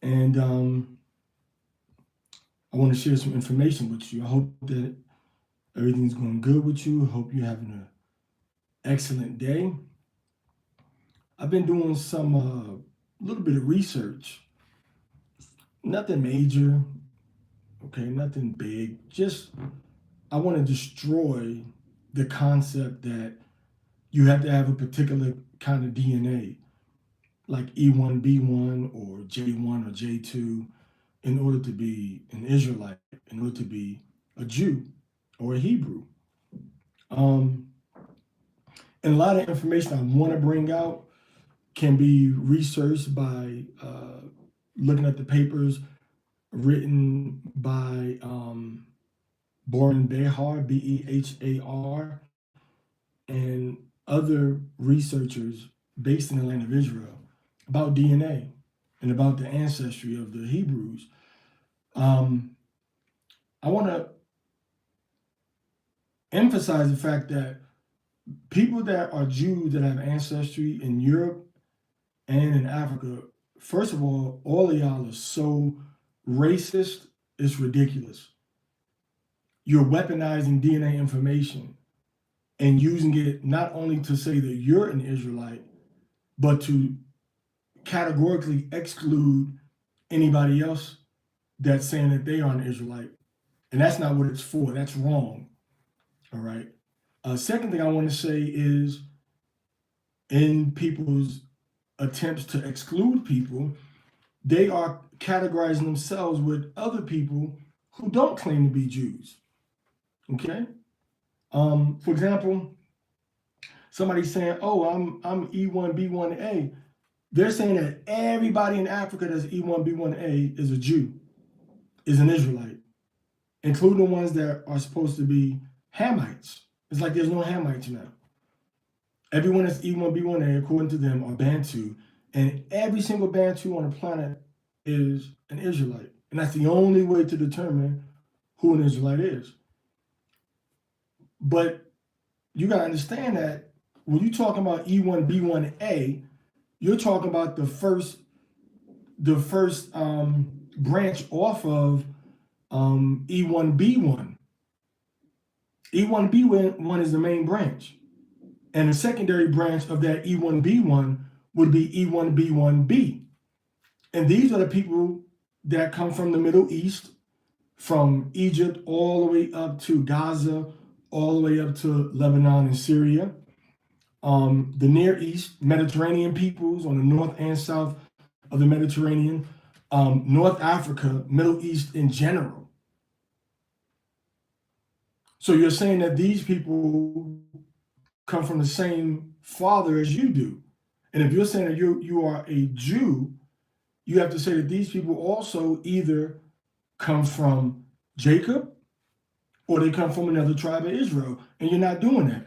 And I want to share some information with you. I hope that everything's going good with you. I hope you're having an excellent day. I've been doing some little bit of research, nothing major, okay, nothing big. Just I want to destroy the concept that you have to have a particular kind of DNA, like E1B1 or J1 or J2, in order to be an Israelite, in order to be a Jew or a Hebrew. Um, and a lot of information I want to bring out can be researched by looking at the papers written by Boren Behar, Behar, and other researchers based in the land of Israel about DNA and about the ancestry of the Hebrews. Um, I want to emphasize the fact that people that are Jews that have ancestry in Europe and in Africa, first of all of y'all are so racist, it's ridiculous. You're weaponizing DNA information and using it not only to say that you're an Israelite, but to categorically exclude anybody else that's saying that they are an Israelite. And that's not what it's for. That's wrong. All right. Second thing I want to say is in people's attempts to exclude people, they are categorizing themselves with other people who don't claim to be Jews. Okay. For example, somebody saying, "Oh, I'm E1B1A." They're saying that everybody in Africa that's E1B1A is a Jew, is an Israelite, including the ones that are supposed to be Hamites. It's like there's no Hamites now. Everyone that's E1B1A, according to them, are Bantu, and every single Bantu on the planet is an Israelite. And that's the only way to determine who an Israelite is. But you got to understand that when you're talking about E1B1A, you're talking about the first branch off of E1B1. E1B1 is the main branch. And the secondary branch of that E1B1 would be E1B1B. And these are the people that come from the Middle East, from Egypt all the way up to Gaza, all the way up to Lebanon and Syria. The Near East, Mediterranean peoples on the north and south of the Mediterranean, North Africa, Middle East in general. So you're saying that these people come from the same father as you do. And if you're saying that you are a Jew, you have to say that these people also either come from Jacob or they come from another tribe of Israel. And you're not doing that.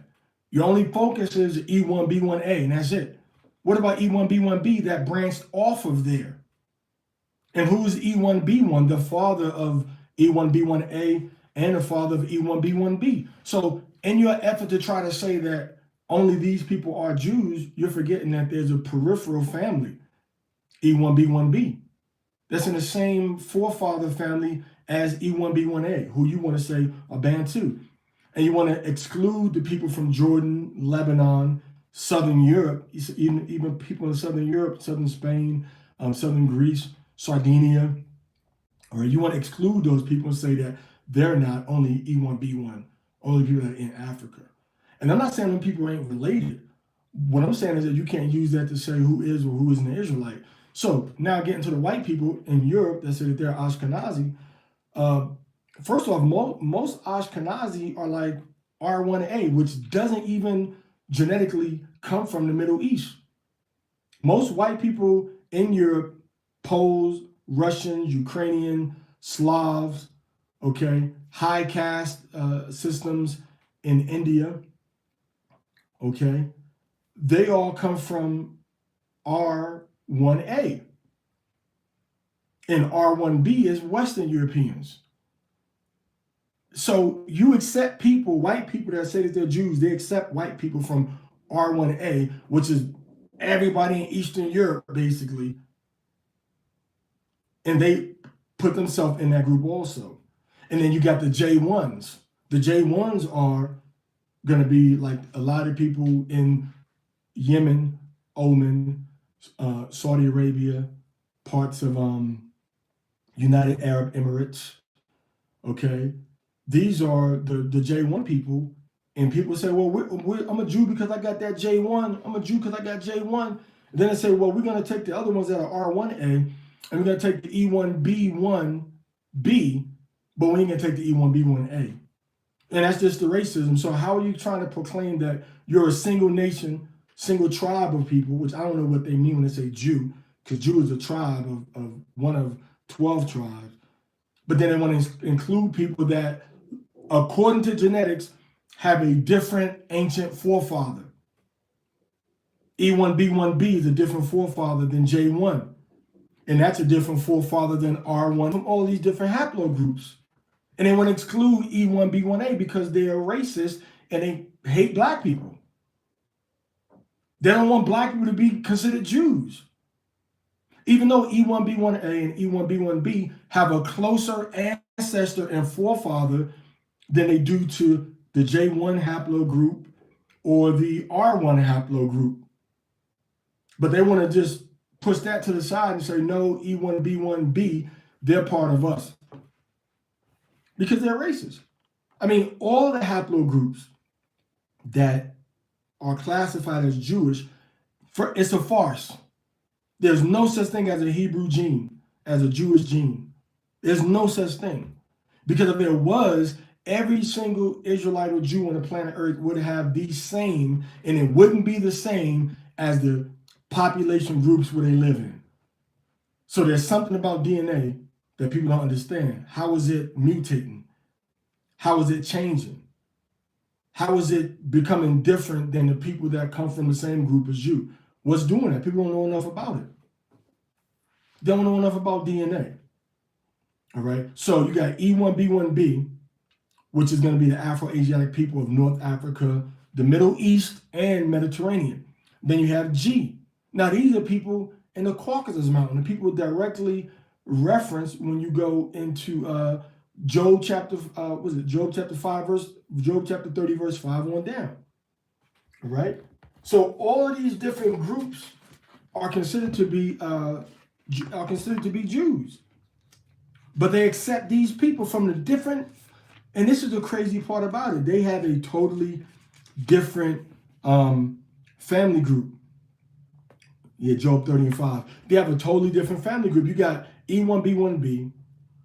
Your only focus is E1B1A, and that's it. What about E1B1B that branched off of there? And who's E1B1? The father of E1B1A and the father of E1B1B. So in your effort to try to say that only these people are Jews, you're forgetting that there's a peripheral family, E1B1B, that's in the same forefather family as E1B1A, who you want to say are Bantu. And you want to exclude the people from Jordan, Lebanon, Southern Europe, even people in Southern Europe, Southern Spain, Southern Greece, Sardinia, or you want to exclude those people and say that they're not only E1B1, only people that are in Africa. And I'm not saying them people ain't related. What I'm saying is that you can't use that to say who is or who isn't an Israelite. So now getting to the white people in Europe that say that they're Ashkenazi. Uh, First off, most Ashkenazi are like R1A, which doesn't even genetically come from the Middle East. Most white people in Europe, Poles, Russians, Ukrainian, Slavs, okay, high caste systems in India, okay, they all come from R1A. And R1B is Western Europeans. So you accept people, white people that say that they're Jews, they accept white people from R1A, which is everybody in Eastern Europe, basically, And they put themselves in that group also. And then you got the J1s. The J1s are going to be like a lot of people in Yemen, Oman, Saudi Arabia, parts of United Arab Emirates. Okay, these are the J1 people, and people say, well, I'm a Jew because I got that J1. I'm a Jew because I got J1. And then they say, well, we're going to take the other ones that are R1A, and we're going to take the E1B1B, but we ain't going to take the E1B1A. And that's just the racism. So how are you trying to proclaim that you're a single nation, single tribe of people, which I don't know what they mean when they say Jew, because Jew is a tribe of one of 12 tribes. But then they want to include people that, according to genetics, have a different ancient forefather. E1B1B is a different forefather than J1. And that's a different forefather than R1 from all these different haplogroups. And they want to exclude E1B1A because they are racist and they hate black people. They don't want black people to be considered Jews. Even though E1B1A and E1B1B have a closer ancestor and forefather than they do to the J1 haplogroup or the R1 haplogroup. But they want to just push that to the side and say, no, E1B1B, they're part of us. Because they're racist. I mean, all the haplogroups that are classified as Jewish, it's a farce. There's no such thing as a Hebrew gene, as a Jewish gene. There's no such thing. Because if there was, every single Israelite or Jew on the planet Earth would have the same, and it wouldn't be the same as the population groups where they live in. So there's something about DNA that people don't understand. How is it mutating? How is it changing? How is it becoming different than the people that come from the same group as you? What's doing that? People don't know enough about it. They don't know enough about DNA. All right. So you got E1B1B, which is going to be the Afro-Asiatic people of North Africa, the Middle East, and Mediterranean. Then you have G. Now, these are people in the Caucasus Mountain, the people directly referenced when you go into Job chapter 30, verse 5 on down. All right. So all of these different groups are considered to be Jews, but they accept these people from the different. And this is the crazy part about it. They have a totally different family group. Yeah, Job 30 and 5. They have a totally different family group. You got E1B1B.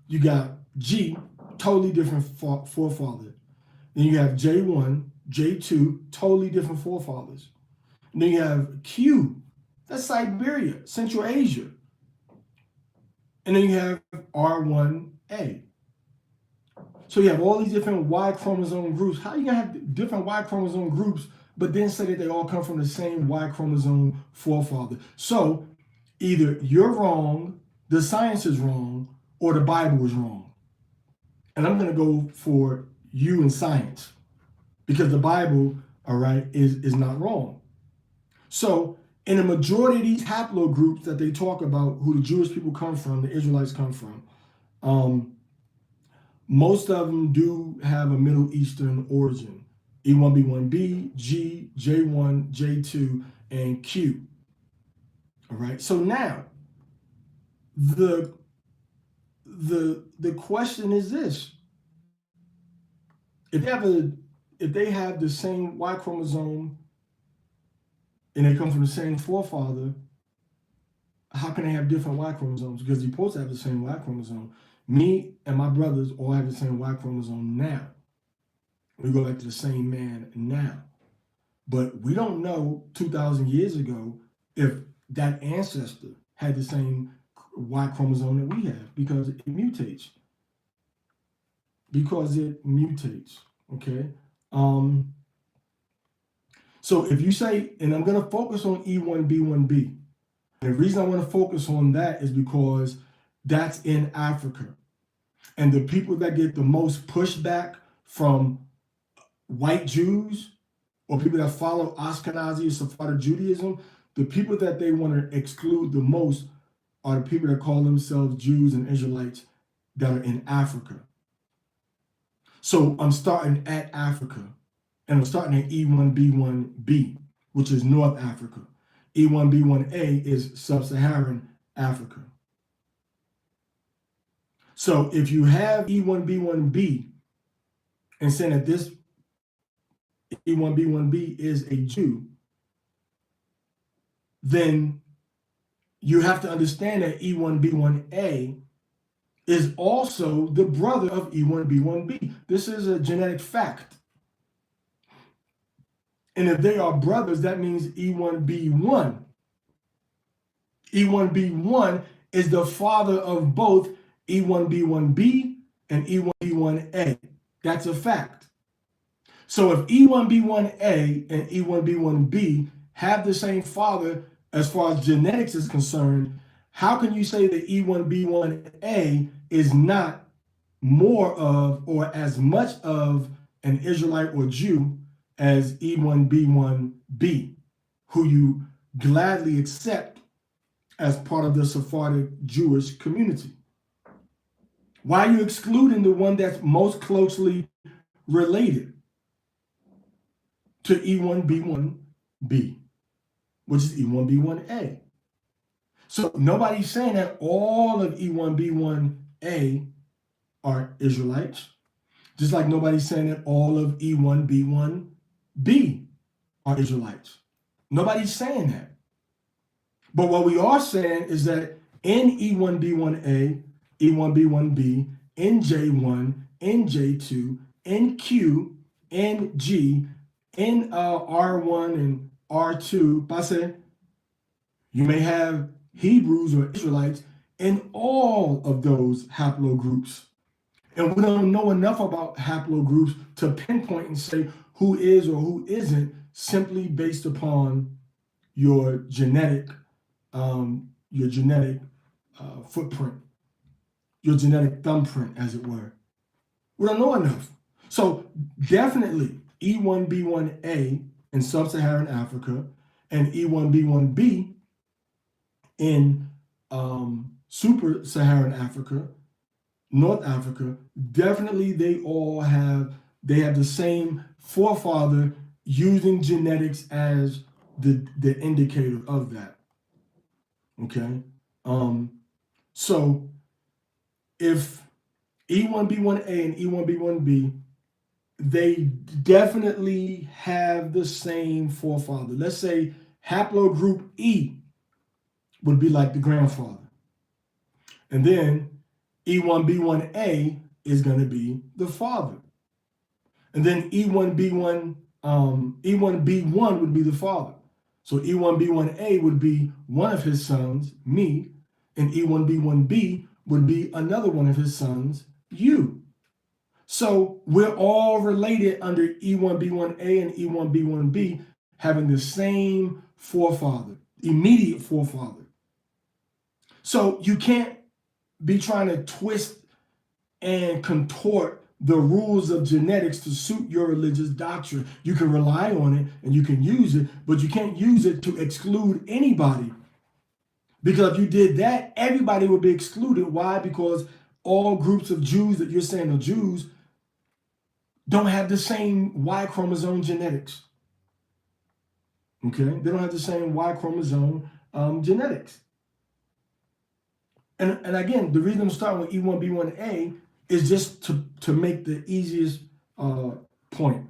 You got G, totally different forefather. Then you have J1, J2, totally different forefathers. And then you have Q, that's Siberia, Central Asia. And then you have R1A. So you have all these different Y chromosome groups. How are you going to have different Y chromosome groups, but then say that they all come from the same Y chromosome forefather? So either you're wrong, the science is wrong, or the Bible is wrong. And I'm going to go for you in science because the Bible, all right, is not wrong. So in the majority of these haplogroups that they talk about, who the Jewish people come from, the Israelites come from, most of them do have a Middle Eastern origin. E1B1B, G, J1, J2, and Q. All right. So now the question is this: if they have the same Y chromosome and they come from the same forefather, how can they have different Y chromosomes? Because you're supposed to have the same Y chromosome. Me and my brothers all have the same Y chromosome now. We go back to the same man now. But we don't know 2,000 years ago if that ancestor had the same Y chromosome that we have because it mutates. Okay? So if you say, and I'm going to focus on E1B1B. The reason I want to focus on that is because that's in Africa. And the people that get the most pushback from white Jews or people that follow Ashkenazi or Sephardic Judaism, the people that they want to exclude the most are the people that call themselves Jews and Israelites that are in Africa. So I'm starting at Africa, and I'm starting at E1B1B, which is North Africa. E1B1A is Sub-Saharan Africa. So if you have E1B1B and saying that this E1B1B is a Jew, then you have to understand that E1B1A is also the brother of E1B1B. This is a genetic fact. And if they are brothers, that means E1B1. E1B1 is the father of both E1B1B and E1B1A. That's a fact. So if E1B1A and E1B1B have the same father as far as genetics is concerned, how can you say that E1B1A is not more of or as much of an Israelite or Jew as E1B1B, who you gladly accept as part of the Sephardic Jewish community? Why are you excluding the one that's most closely related to E1B1B, which is E1B1A? So nobody's saying that all of E1B1A are Israelites, just like nobody's saying that all of E1B1B are Israelites. Nobody's saying that. But what we are saying is that in E1B1A, E1B1B, NJ1, NJ2, NQ, NG, in R1 and R2, Pase, you may have Hebrews or Israelites in all of those haplogroups. And we don't know enough about haplogroups to pinpoint and say who is or who isn't simply based upon your genetic footprint, your genetic thumbprint, as it were. We don't know enough. So definitely E1B1A in Sub-Saharan Africa and E1B1B in Super-Saharan Africa, North Africa, definitely they have the same forefather using genetics as the indicator of that. Okay? So if E1B1A and E1B1B, they definitely have the same forefather. Let's say haplogroup E would be like the grandfather. And then E1B1A is going to be the father. And then E1B1 would be the father. So E1B1A would be one of his sons, me, and E1B1B would be another one of his sons, you. So we're all related under E1B1A and E1B1B, having the same forefather, immediate forefather. So you can't be trying to twist and contort the rules of genetics to suit your religious doctrine. You can rely on it and you can use it, but you can't use it to exclude anybody. Because if you did that, everybody would be excluded. Why? Because all groups of Jews that you're saying are Jews don't have the same Y chromosome genetics. Okay? They don't have the same Y chromosome genetics. And again, the reason I'm starting with E1B1A is just to make the easiest point.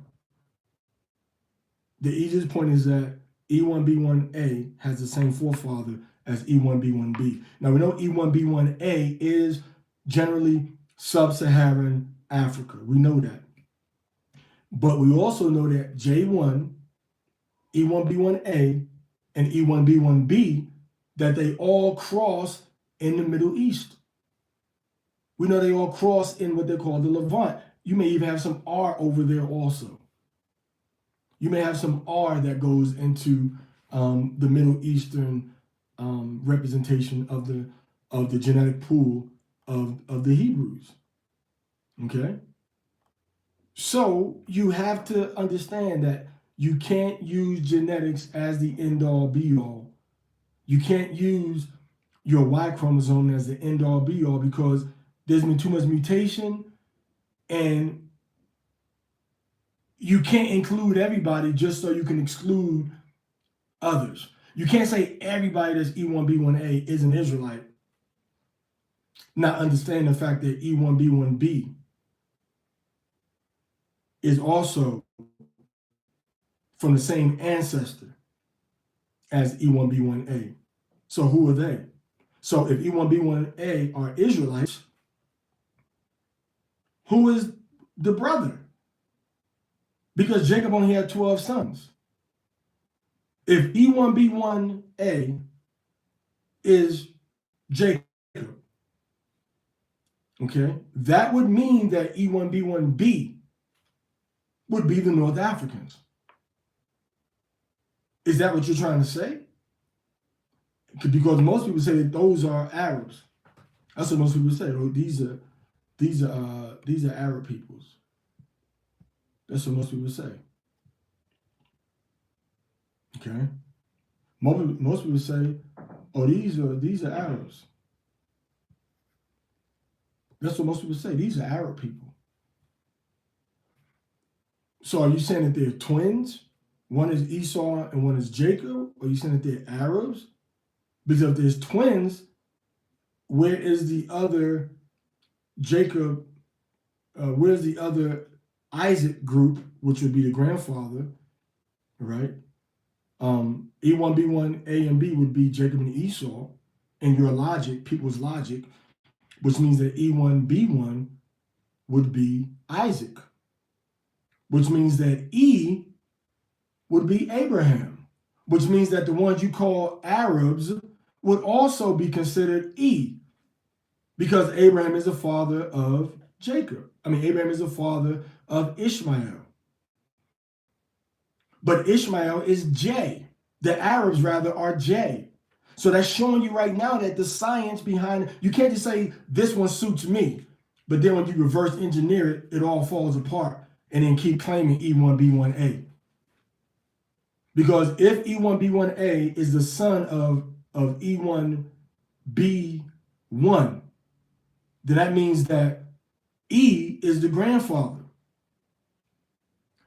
The easiest point is that E1B1A has the same forefather as E1B1B. Now, we know E1B1A is generally Sub-Saharan Africa. We know that. But we also know that J1, E1B1A, and E1B1B, that they all cross in the Middle East. We know they all cross in what they call the Levant. You may even have some R over there also. You may have some R that goes into the Middle Eastern representation of the genetic pool of the Hebrews. Okay? So you have to understand that you can't use genetics as the end-all be-all. You can't use your Y chromosome as the end all be all, because there's been too much mutation and you can't include everybody just so you can exclude others. You can't say everybody that's E1B1A is an Israelite, not understanding the fact that E1B1B is also from the same ancestor as E1B1A. So who are they? So if E1B1A are Israelites, who is the brother? Because Jacob only had 12 sons. If E1B1A is Jacob, okay, that would mean that E1B1B would be the North Africans. Is that what you're trying to say? Because most people say that those are Arabs. That's what most people say. Oh, these are Arab peoples. That's what most people say. Okay. Most people say, oh, these are Arabs. That's what most people say. These are Arab people. So are you saying that they're twins? One is Esau and one is Jacob? Or are you saying that they're Arabs? Because if there's twins, where is the other Jacob? Where's the other Isaac group, which would be the grandfather, right? E1B1A and B would be Jacob and Esau, in your logic, people's logic, which means that E1B1 would be Isaac, which means that E would be Abraham, which means that the ones you call Arabs would also be considered E, because Abraham is the father of Jacob. Abraham is the father of Ishmael. But Ishmael is J. The Arabs, rather, are J. So that's showing you right now that the science behind, you can't just say, this one suits me. But then when you reverse engineer it, it all falls apart. And then keep claiming E1B1A. Because if E1B1A is the son of E1B1, then that means that E is the grandfather.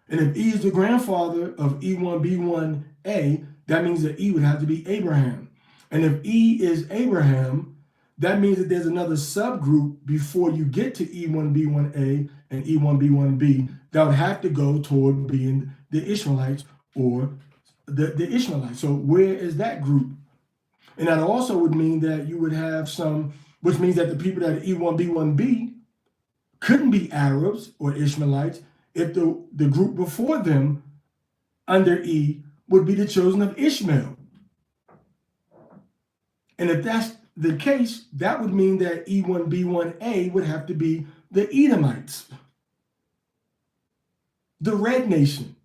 And if E is the grandfather of E1B1A, that means that E would have to be Abraham. And if E is Abraham, that means that there's another subgroup before you get to E1B1A and E1B1B that would have to go toward being the Ishmaelites or the Ishmaelites. So where is that group? And that also would mean that you would have some, which means that the people that are E1B1B couldn't be Arabs or Ishmaelites if the group before them under E would be the children of Ishmael. And if that's the case, that would mean that E1B1A would have to be the Edomites, the red nation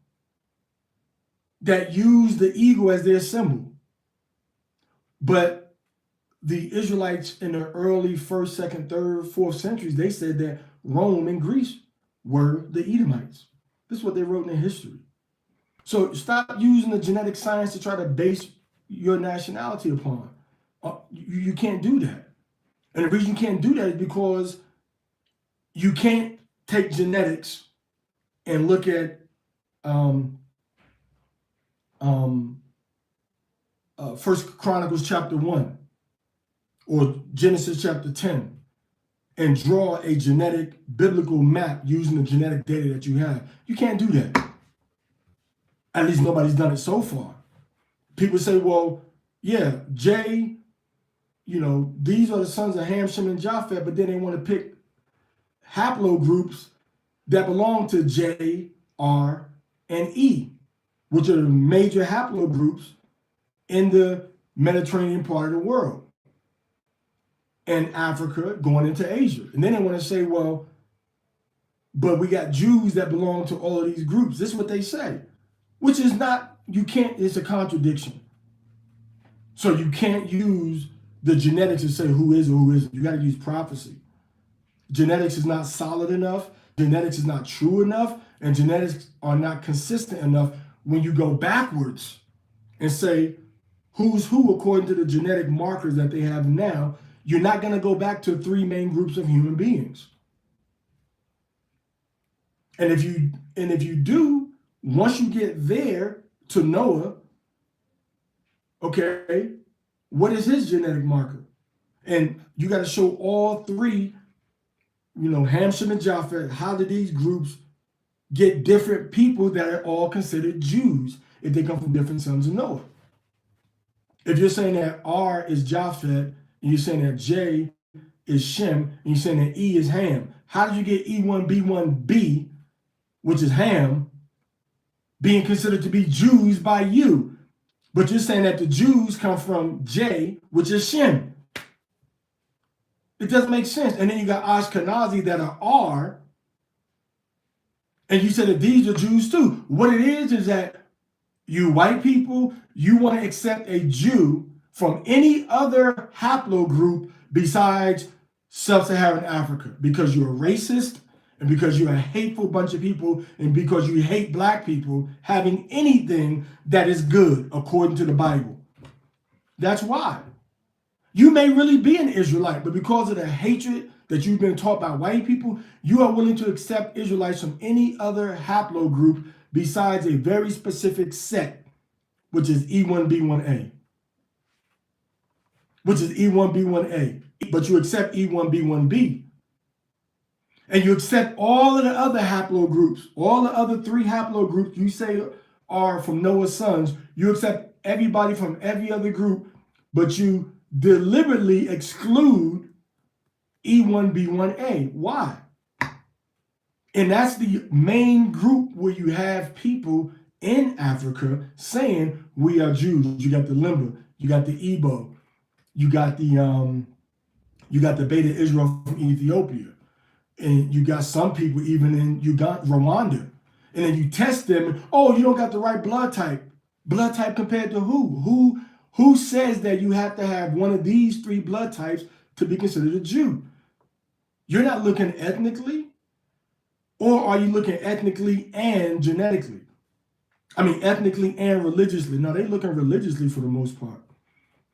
that used the eagle as their symbol. But the Israelites in the early 1st, 2nd, 3rd, 4th centuries, they said that Rome and Greece were the Edomites. This is what they wrote in their history. So stop using the genetic science to try to base your nationality upon. You can't do that. And the reason you can't do that is because you can't take genetics and look at First Chronicles chapter 1 or Genesis chapter 10 and draw a genetic biblical map using the genetic data that you have. You can't do that. At least nobody's done it so far. People say, well, yeah, J, these are the sons of Ham, Shem, and Japheth, but then they want to pick haplogroups that belong to J, R, and E, which are the major haplogroups in the Mediterranean part of the world, and Africa going into Asia. And then they want to say, well, but we got Jews that belong to all of these groups. This is what they say, which is not, it's a contradiction. So you can't use the genetics to say who is or who isn't. You got to use prophecy. Genetics is not solid enough. Genetics is not true enough. And genetics are not consistent enough when you go backwards and say, who's who according to the genetic markers that they have now, you're not going to go back to three main groups of human beings. And if you do, once you get there to Noah, okay, what is his genetic marker? And you got to show all three, Ham, Shem, and Japheth. How do these groups get different people that are all considered Jews if they come from different sons of Noah? If you're saying that R is Japheth, and you're saying that J is Shem, and you're saying that E is Ham, how did you get E1B1B, which is Ham, being considered to be Jews by you? But you're saying that the Jews come from J, which is Shem. It doesn't make sense. And then you got Ashkenazi that are R, and you said that these are Jews too. What it is that you white people, you want to accept a Jew from any other haplogroup besides sub-Saharan Africa because you're a racist and because you're a hateful bunch of people and because you hate black people having anything that is good according to the Bible. That's why. You may really be an Israelite, but because of the hatred that you've been taught by white people, you are willing to accept Israelites from any other haplogroup besides a very specific set, which is E1B1A. Which is E1B1A. But you accept E1B1B. And you accept all of the other haplogroups, all the other three haplogroups you say are from Noah's sons. You accept everybody from every other group, but you deliberately exclude E1B1A. Why? And that's the main group where you have people in Africa saying we are Jews. You got the Limba, you got the Igbo, you got the Beta Israel from Ethiopia, and you got some people even in Rwanda. And then you test them. Oh, you don't got the right blood type. Blood type compared to who? Who says that you have to have one of these three blood types to be considered a Jew? You're not looking ethnically, or are you looking ethnically and genetically? I mean, ethnically and religiously. No, they're looking religiously for the most part.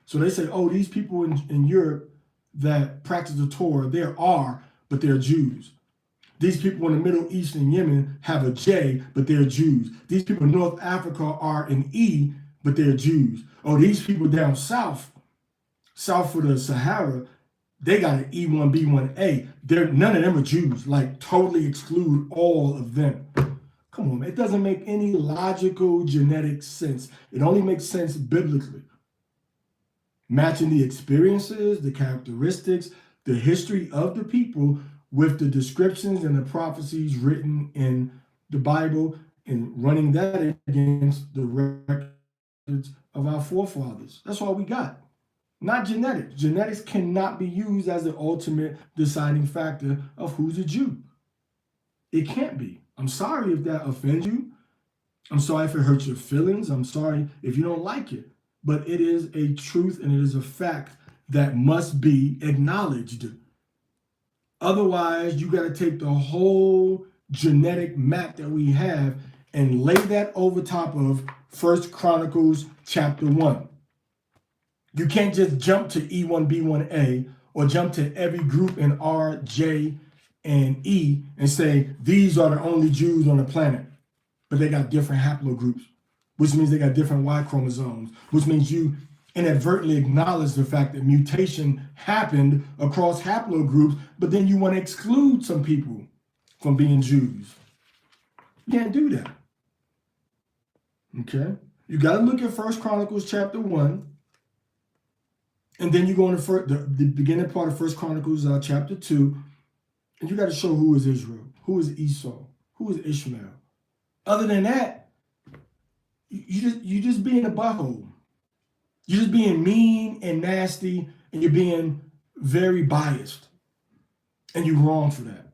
So they say, oh, these people in Europe that practice the Torah, they're R, but they're Jews. These people in the Middle East and Yemen have a J, but they're Jews. These people in North Africa are an E, but they're Jews. Oh, these people down south of the Sahara, they got an E1B1A. None of them are Jews. Like, totally exclude all of them. Come on, man. It doesn't make any logical genetic sense. It only makes sense biblically. Matching the experiences, the characteristics, the history of the people with the descriptions and the prophecies written in the Bible and running that against the records of our forefathers. That's all we got. Not genetics. Genetics cannot be used as the ultimate deciding factor of who's a Jew. It can't be. I'm sorry if that offends you. I'm sorry if it hurts your feelings. I'm sorry if you don't like it. But it is a truth and it is a fact that must be acknowledged. Otherwise, you got to take the whole genetic map that we have and lay that over top of 1 Chronicles chapter 1. You can't just jump to E1B1A or jump to every group in R, J, and E and say, these are the only Jews on the planet. But they got different haplogroups, which means they got different Y chromosomes, which means you inadvertently acknowledge the fact that mutation happened across haplogroups, but then you want to exclude some people from being Jews. You can't do that. Okay? You got to look at 1 Chronicles chapter 1, and then you go into the beginning part of 1 Chronicles chapter 2, and you got to show who is Israel, who is Esau, who is Ishmael. Other than that, you just being a butthole. You're just being mean and nasty, and you're being very biased. And you're wrong for that.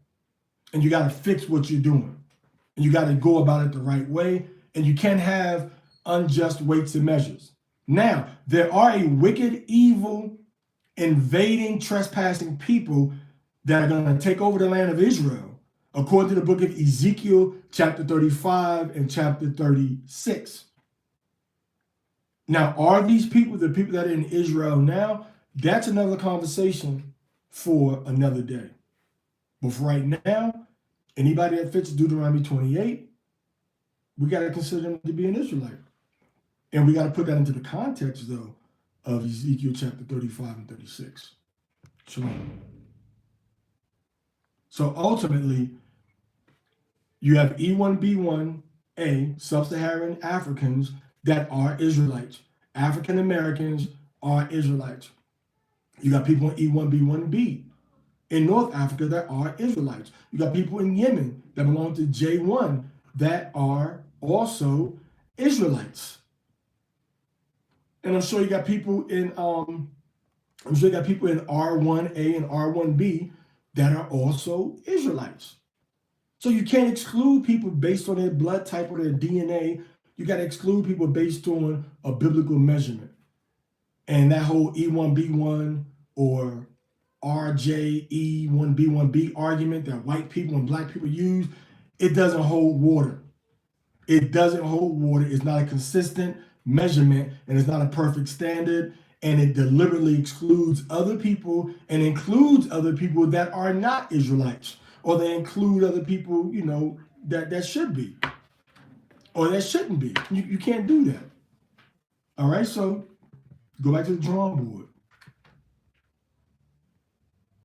And you got to fix what you're doing. And you got to go about it the right way. And you can't have unjust weights and measures. Now, there are a wicked, evil, invading, trespassing people that are going to take over the land of Israel, according to the book of Ezekiel, chapter 35 and chapter 36. Now, are these people the people that are in Israel now? That's another conversation for another day. But for right now, anybody that fits Deuteronomy 28, we got to consider them to be an Israelite. And we got to put that into the context, though, of Ezekiel chapter 35 and 36. Shalom. So ultimately, you have E1B1A, sub-Saharan Africans that are Israelites. African Americans are Israelites. You got people in E1B1B in North Africa that are Israelites. You got people in Yemen that belong to J1 that are also Israelites. And I'm sure you got people in R1A and R1B that are also Israelites. So you can't exclude people based on their blood type or their DNA. You got to exclude people based on a biblical measurement. And that whole E1B1 or RJE1B1B argument that white people and black people use, it doesn't hold water. It doesn't hold water. It's not a consistent measurement, and it's not a perfect standard, and it deliberately excludes other people and includes other people that are not Israelites, or they include other people, that should be, or that shouldn't be. You can't do that. All right, so go back to the drawing board.